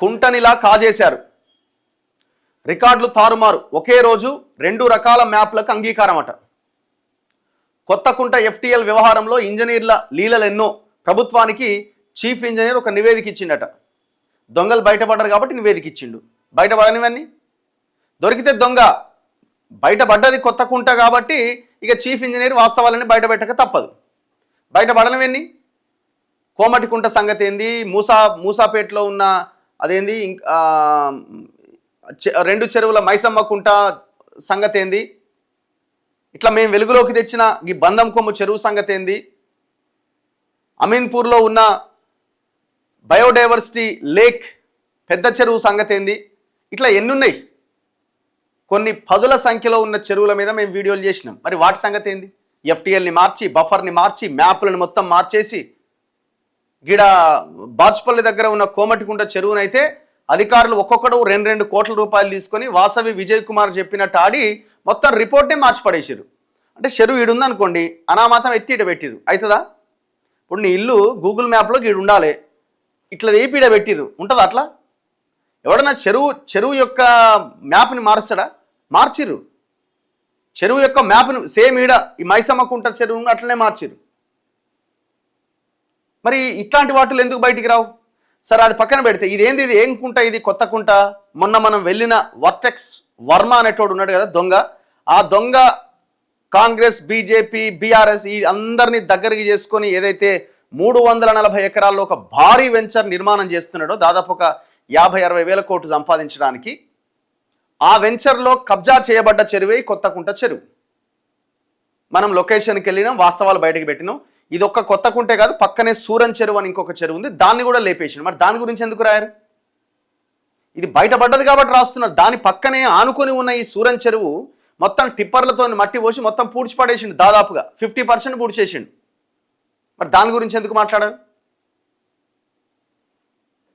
కుంటనిలా కాజేశారు, రికార్డులు తారుమారు, ఒకే రోజు 2 రకాల మ్యాప్లకు అంగీకారం అట. కొత్తకుంట FTL వ్యవహారంలో ఇంజనీర్ల లీలలెన్నో, ప్రభుత్వానికి చీఫ్ ఇంజనీర్ ఒక నివేదిక ఇచ్చిండట. దొంగలు బయటపడ్డారు కాబట్టి నివేదిక ఇచ్చిండు. బయటపడనివన్నీ దొరికితే దొంగ, బయటపడ్డది కొత్తకుంట కాబట్టి ఇక చీఫ్ ఇంజనీర్ వాస్తవాలని బయటపెట్టక తప్పదు. బయటపడనివన్నీ కోమటికుంట సంగతి ఏంది, మూసాపేటలో ఉన్న అదేంది, 2 చెరువుల మైసమ్మ కుంట సంగతి ఏంది, ఇట్లా మేము వెలుగులోకి తెచ్చిన ఈ బంధం కొమ్ము చెరువు సంగతి ఏంది, అమీన్పూర్లో ఉన్న బయోడైవర్సిటీ లేక్ పెద్ద చెరువు సంగతి ఏంది, ఇట్లా ఎన్నున్నాయి. కొన్ని పదుల సంఖ్యలో ఉన్న చెరువుల మీద మేము వీడియోలు చేసినాం. మరి వాటి సంగతి ఏంది? FTLని మార్చి, బఫర్ని మార్చి, మ్యాప్లను మొత్తం మార్చేసి, గిడ బాచుపల్లి దగ్గర ఉన్న కోమటికుంట చెరువునైతే అధికారులు ఒక్కొక్కడు 2 కోట్ల రూపాయలు తీసుకొని వాసవి విజయ్ కుమార్ చెప్పినట్టు ఆడి మొత్తం రిపోర్ట్నే మార్చి పడేసారు. అంటే చెరువు ఈడుందనుకోండి, అనామాతం ఎత్తి ఇడ పెట్టిరు, అవుతుందా? ఇప్పుడు నీ ఇల్లు గూగుల్ మ్యాప్లో గీడు ఉండాలి, ఇట్లా ఏపీడ పెట్టిరు, ఉంటుందా అట్లా? ఎవడన్నా చెరువు యొక్క మ్యాప్ని మారుస్తాడా? మార్చిరు. చెరువు యొక్క మ్యాప్ని సేమ్ ఈడ ఈ మైసమ్మకుంట చెరువును అట్లనే మార్చిరు. మరి ఇట్లాంటి వాటిలు ఎందుకు బయటికి రావు? సరే అది పక్కన పెడితే ఇదేంది, ఇది ఏం కుంట, ఇది కొత్త కుంట. మొన్న మనం వెళ్ళిన వర్టెక్స్ వర్మ అనేటోడు ఉన్నాడు కదా దొంగ, ఆ దొంగ కాంగ్రెస్, బీజేపీ, బీఆర్ఎస్ ఈ అందరినీ దగ్గరికి చేసుకొని ఏదైతే 340 ఎకరాల్లో ఒక భారీ వెంచర్ నిర్మాణం చేస్తున్నాడో, దాదాపు ఒక 50-60 వేల కోట్లు సంపాదించడానికి, ఆ వెంచర్లో కబ్జా చేయబడ్డ చెరువే కొత్తకుంట చెరువు. మనం లొకేషన్కి వెళ్ళినాం, వాస్తవాలు బయటకు పెట్టినాం. ఇది ఒక్క కొత్తకుంటే కాదు, పక్కనే సూరన్ చెరువు అని ఇంకొక చెరువు ఉంది, దాన్ని కూడా లేపేసిండు. మరి దాని గురించి ఎందుకు రాయారు? ఇది బయటపడ్డది కాబట్టి రాస్తున్నారు. దాని పక్కనే ఆనుకొని ఉన్న ఈ సూరన్ చెరువు మొత్తం టిప్పర్లతో మట్టి పోసి మొత్తం పూడ్చిపడేసిండు, దాదాపుగా 50% పూడ్చేసిండు. మరి దాని గురించి ఎందుకు మాట్లాడారు?